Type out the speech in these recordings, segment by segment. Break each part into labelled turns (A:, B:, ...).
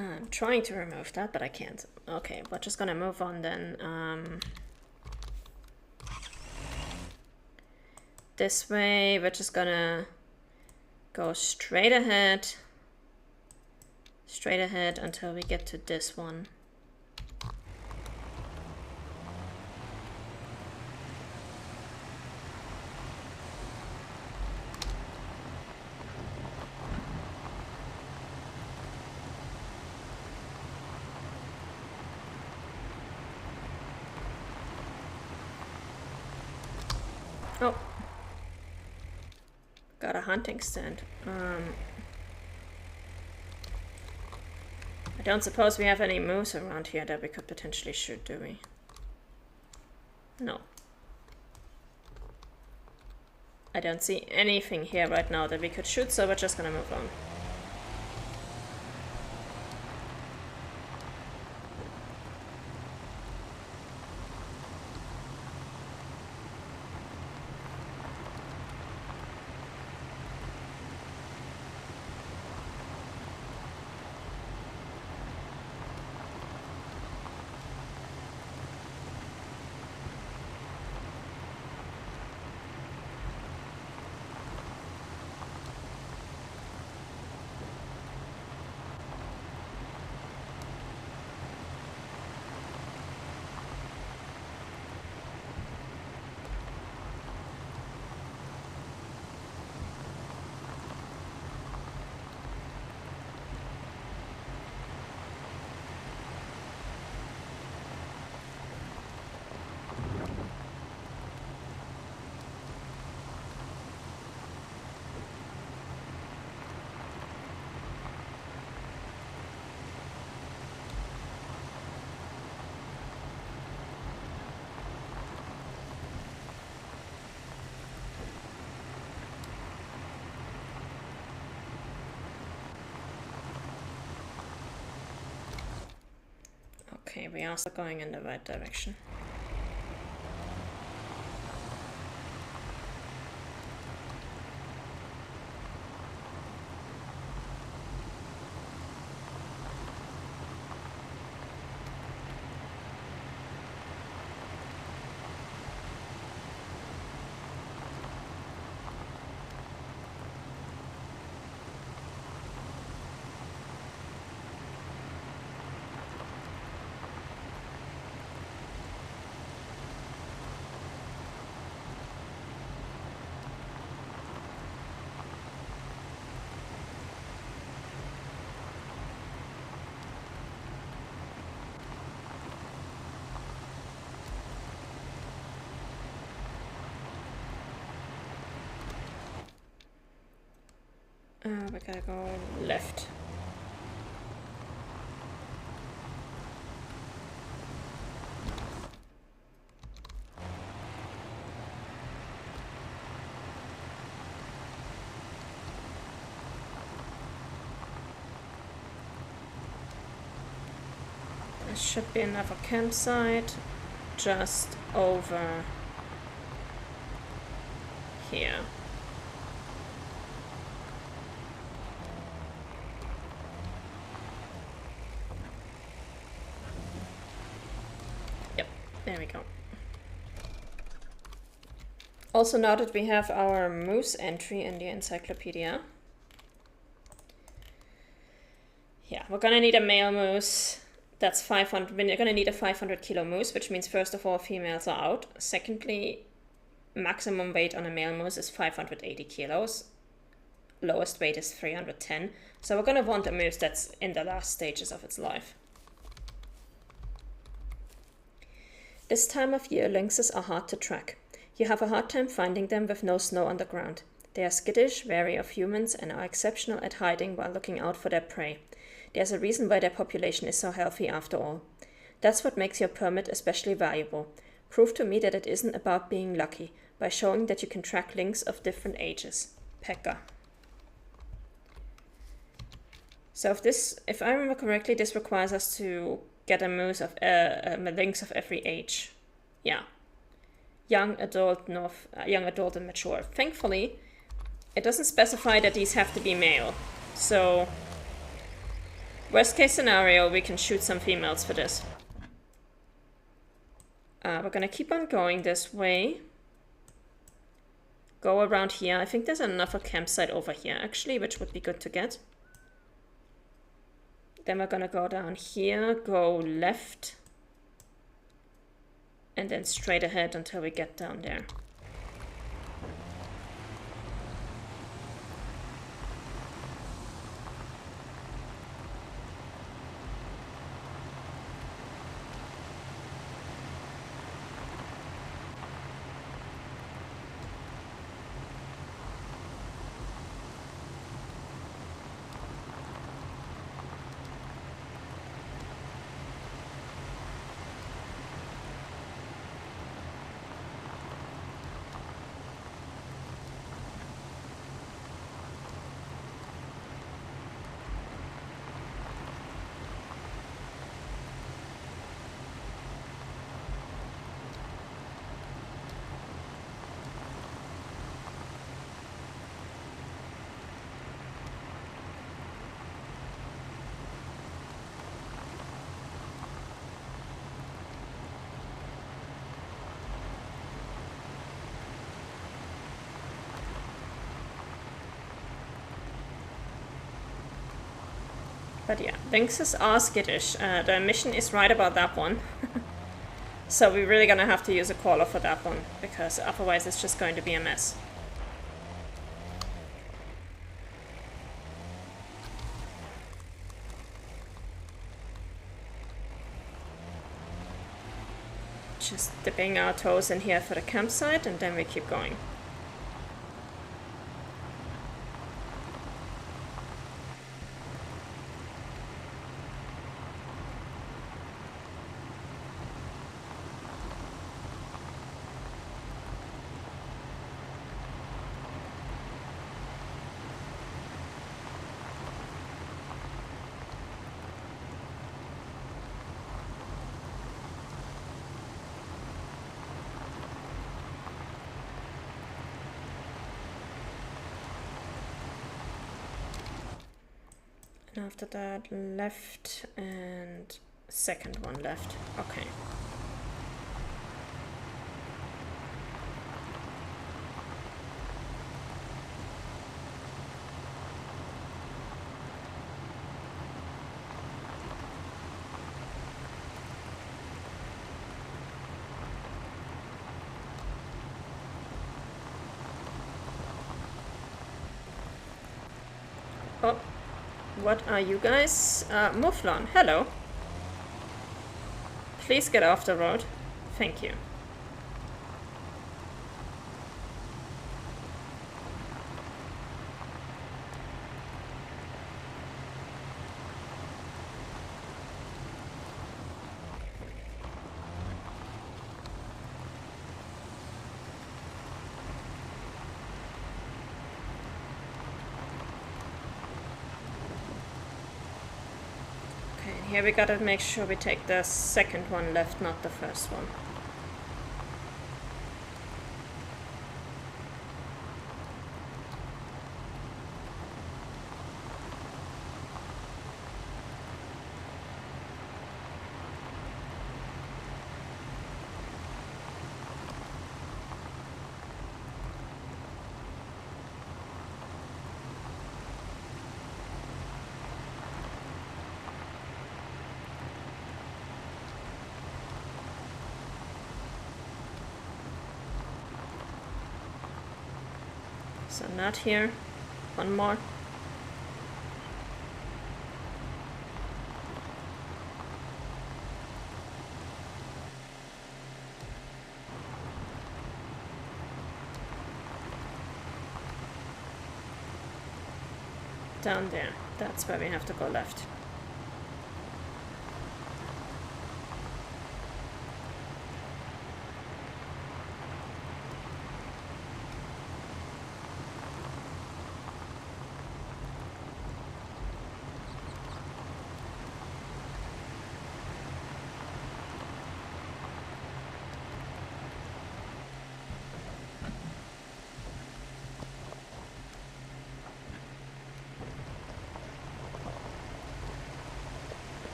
A: I'm trying to remove that, but I can't. Okay, we're just gonna move on then. This way, we're just gonna go straight ahead until we get to this one. Oh, got a hunting stand. I don't suppose we have any moose around here that we could potentially shoot, do we? No. I don't see anything here right now that we could shoot, so we're just gonna move on. Okay, we are still going in the right direction. We gotta go left. There should be another campsite just over here. There we go. Also, now that we have our moose entry in the encyclopedia, yeah, we're gonna need a male moose. That's 500. We're gonna need a 500 kilo moose, which means first of all, females are out. Secondly, maximum weight on a male moose is 580 kilos. Lowest weight is 310. So we're gonna want a moose that's in the last stages of its life. This time of year, lynxes are hard to track. You have a hard time finding them with no snow on the ground. They are skittish, wary of humans, and are exceptional at hiding while looking out for their prey. There's a reason why their population is so healthy after all. That's what makes your permit especially valuable. Prove to me that it isn't about being lucky, by showing that you can track lynx of different ages. Pekka. So if I remember correctly, this requires us to get a moose of a lynx of every age. Yeah. Young, adult, and mature. Thankfully, it doesn't specify that these have to be male. So Worst case scenario, we can shoot some females for this. We're gonna keep on going this way. Go around here. I think there's another campsite over here, actually, which would be good to get. Then we're gonna go down here, go left, and then straight ahead until we get down there. But yeah, lynxes are skittish. The mission is right about that one. So we're really gonna have to use a caller for that one, because otherwise it's just going to be a mess. Just dipping our toes in here for the campsite, and then we keep going. And after that, left and second one left. Okay. Oh. What are you guys? Mufflon, hello. Please get off the road. Thank you. Here we gotta make sure we take the second one left, not the first one. So not here. One more. Down there. That's where we have to go left.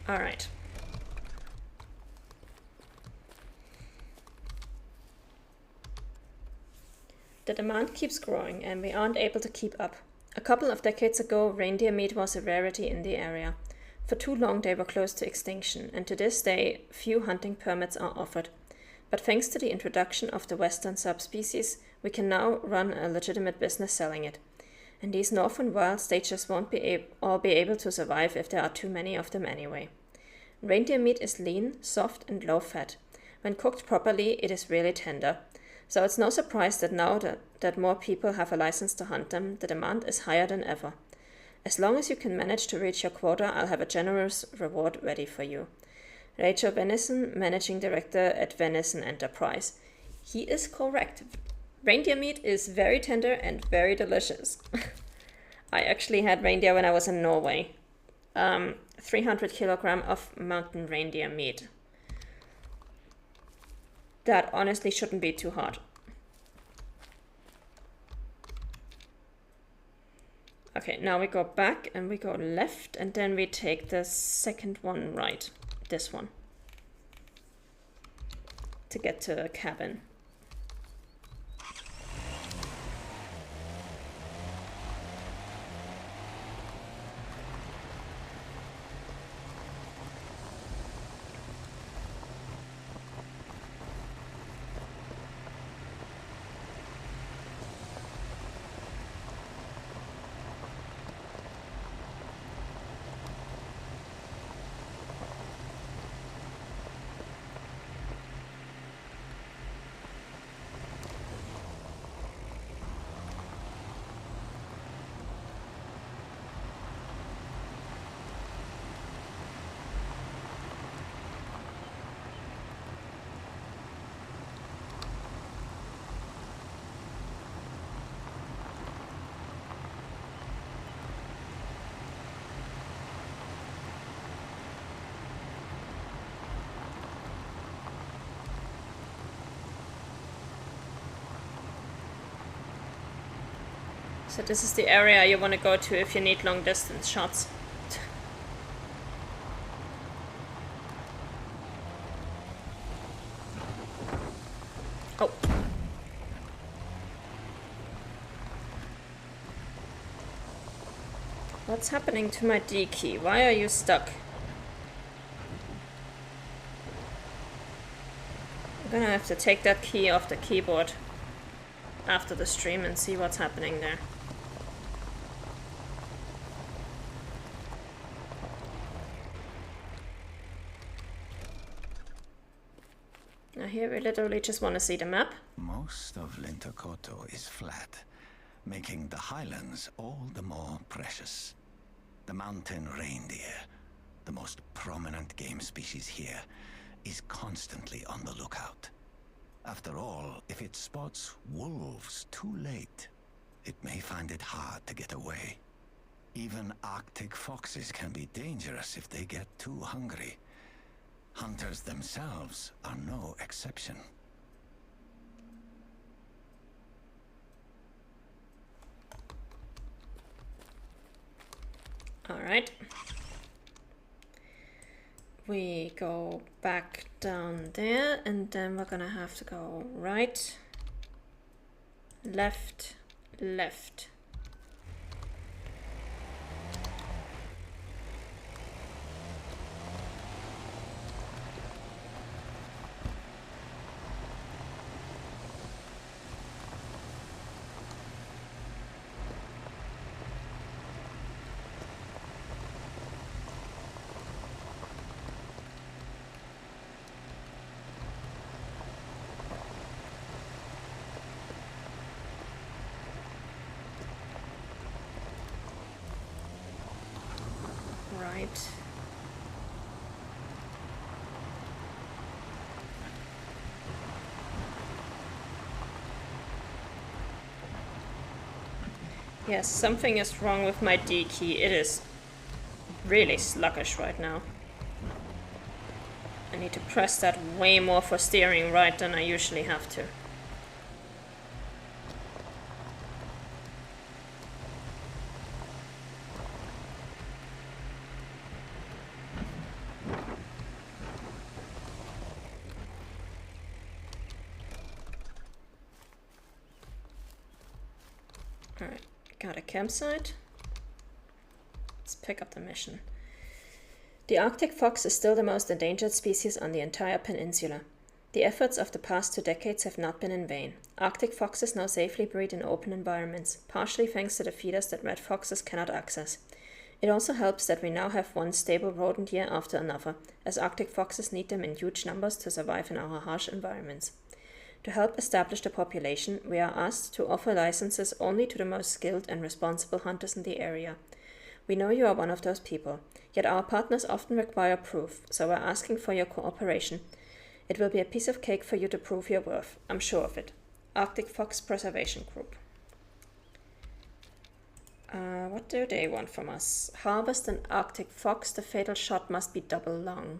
A: Alright. The demand keeps growing and we aren't able to keep up. A couple of decades ago, reindeer meat was a rarity in the area. For too long they were close to extinction, and to this day few hunting permits are offered. But thanks to the introduction of the western subspecies, we can now run a legitimate business selling it. And these northern wilds, they just won't all be able to survive if there are too many of them anyway. Reindeer meat is lean, soft and low fat. When cooked properly, it is really tender. So it's no surprise that now that more people have a license to hunt them, the demand is higher than ever. As long as you can manage to reach your quota, I'll have a generous reward ready for you. Rachel Venison, Managing Director at Venison Enterprise. He is correct. Reindeer meat is very tender and very delicious. I actually had reindeer when I was in Norway. 300 kilogram of mountain reindeer meat. That honestly shouldn't be too hard. Okay, now we go back and we go left and then we take the second one right. This one. To get to the cabin. So this is the area you want to go to if you need long distance shots. Oh. What's happening to my D key? Why are you stuck? I'm gonna have to take that key off the keyboard after the stream and see what's happening there. Now here we literally just want to see the map.
B: Most of Lintokoto is flat, making the highlands all the more precious. The mountain reindeer, the most prominent game species here, is constantly on the lookout. After all, if it spots wolves too late, it may find it hard to get away. Even Arctic foxes can be dangerous if they get too hungry. Hunters themselves are no exception.
A: All right. We go back down there and then we're gonna have to go right, left, left. Right. Yes, something is wrong with my D key. It is really sluggish right now. I need to press that way more for steering right than I usually have to. Alright, got a campsite. Let's pick up the mission. The Arctic fox is still the most endangered species on the entire peninsula. The efforts of the past 2 decades have not been in vain. Arctic foxes now safely breed in open environments, partially thanks to the feeders that red foxes cannot access. It also helps that we now have one stable rodent year after another, as Arctic foxes need them in huge numbers to survive in our harsh environments. To help establish the population, we are asked to offer licenses only to the most skilled and responsible hunters in the area. We know you are one of those people, yet our partners often require proof, so we're asking for your cooperation. It will be a piece of cake for you to prove your worth, I'm sure of it. Arctic Fox Preservation Group. What do they want from us? Harvest an Arctic fox, the fatal shot must be double long.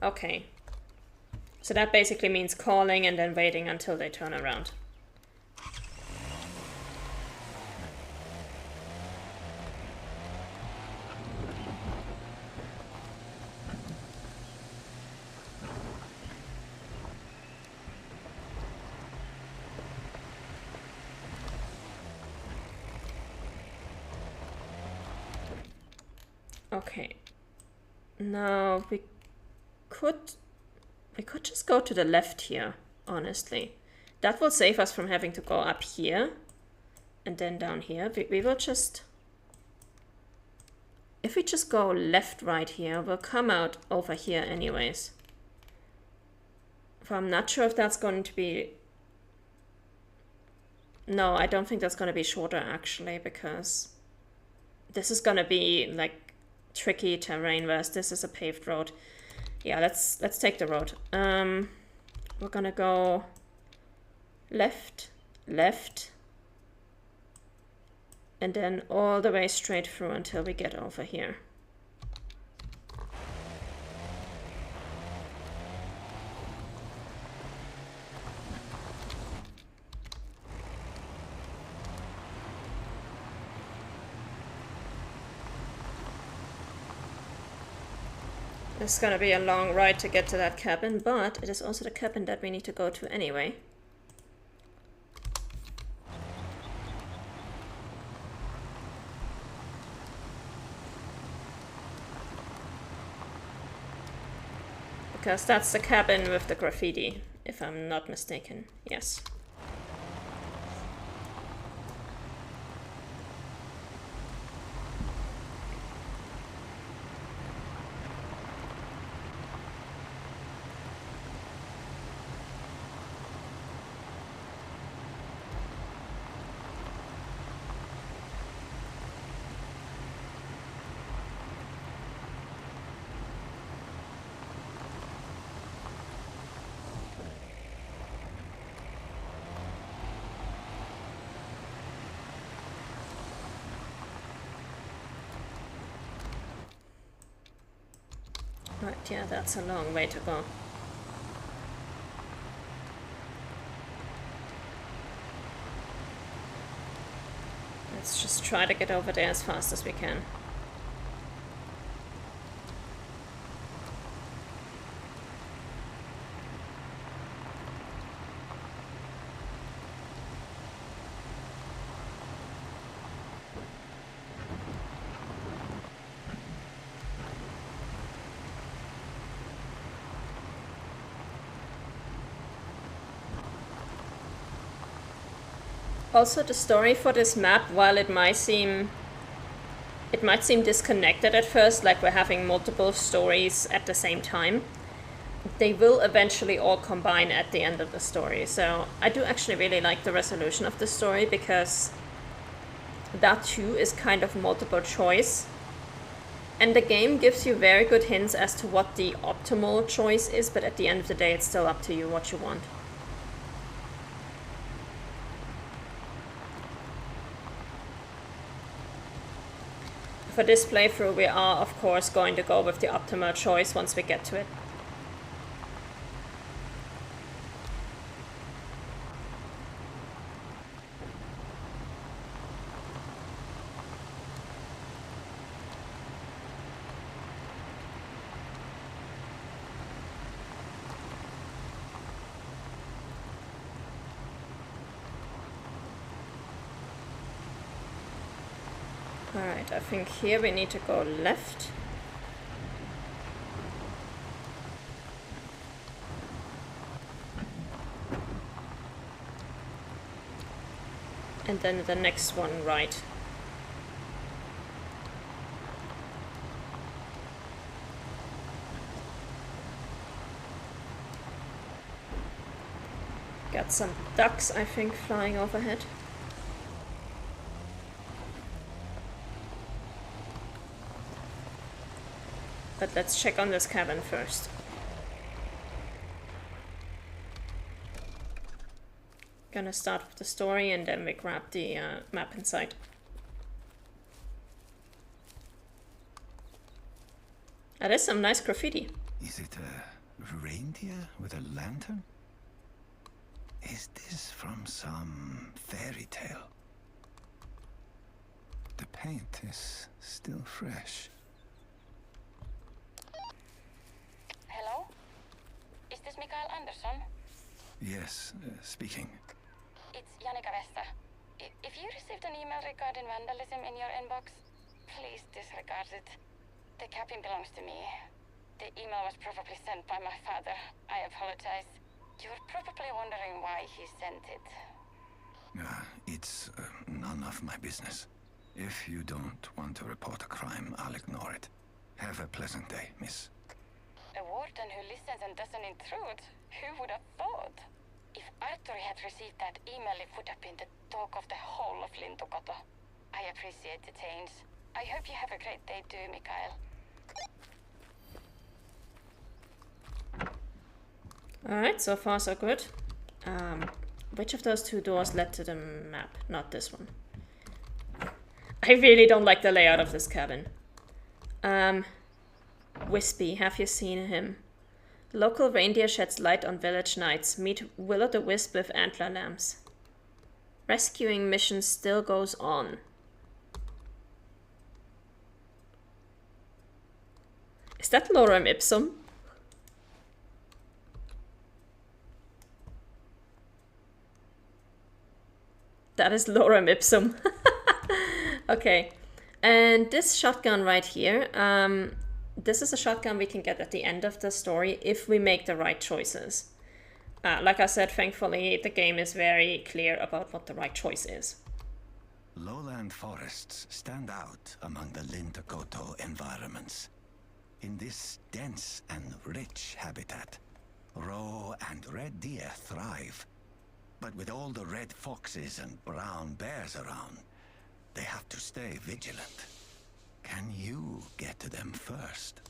A: Okay. So that basically means calling and then waiting until they turn around. Okay. Now we could just go to the left here, honestly. That will save us from having to go up here and then down here. We will just... If we just go left right here, we'll come out over here anyways. So I'm not sure if that's going to be... No, I don't think that's going to be shorter actually, because this is going to be like tricky terrain, whereas this is a paved road. Yeah, let's take the road. We're gonna go left, and then all the way straight through until we get over here. It's gonna be a long ride to get to that cabin, but it is also the cabin that we need to go to anyway. Because that's the cabin with the graffiti, if I'm not mistaken. Yes. Right, yeah, that's a long way to go. Let's just try to get over there as fast as we can. Also, the story for this map, while it might seem disconnected at first, like we're having multiple stories at the same time, they will eventually all combine at the end of the story. So I do actually really like the resolution of the story, because that too is kind of multiple choice. And the game gives you very good hints as to what the optimal choice is, but at the end of the day, it's still up to you what you want. For this playthrough, we are, of course, going to go with the optimal choice once we get to it. Alright, I think here we need to go left. And then the next one right. Got some ducks, I think, flying overhead. But let's check on this cabin first. Gonna start with the story and then we grab the map inside. That is some nice graffiti.
B: Is it a reindeer with a lantern? Is this from some fairy tale? The paint is still fresh.
C: Hello? Is this Mikael Andersson?
B: Yes, speaking.
C: It's Janika Vesta. If you received an email regarding vandalism in your inbox, please disregard it. The cabin belongs to me. The email was probably sent by my father. I apologize. You're probably wondering why he sent it.
B: It's none of my business. If you don't want to report a crime, I'll ignore it. Have a pleasant day, miss.
C: A warden who listens and doesn't intrude? Who would have thought? If Arthur had received that email, it would have been the talk of the whole of Lintukoto. I appreciate the change. I hope you have a great day too, Mikael.
A: Alright, so far so good. Which of those two doors led to the map? Not this one. I really don't like the layout of this cabin. Wispy, have you seen him? Local reindeer sheds light on village nights. Meet Will-o'-the-Wisp with antler lambs. Rescuing mission still goes on. Is that lorem ipsum? That is lorem ipsum. Okay. And this shotgun right here, this is a shotgun we can get at the end of the story if we make the right choices. Like I said, thankfully, the game is very clear about what the right choice is.
B: Lowland forests stand out among the Lintukoto environments. In this dense and rich habitat, roe and red deer thrive. But with all the red foxes and brown bears around, they have to stay vigilant. Can you get to them first?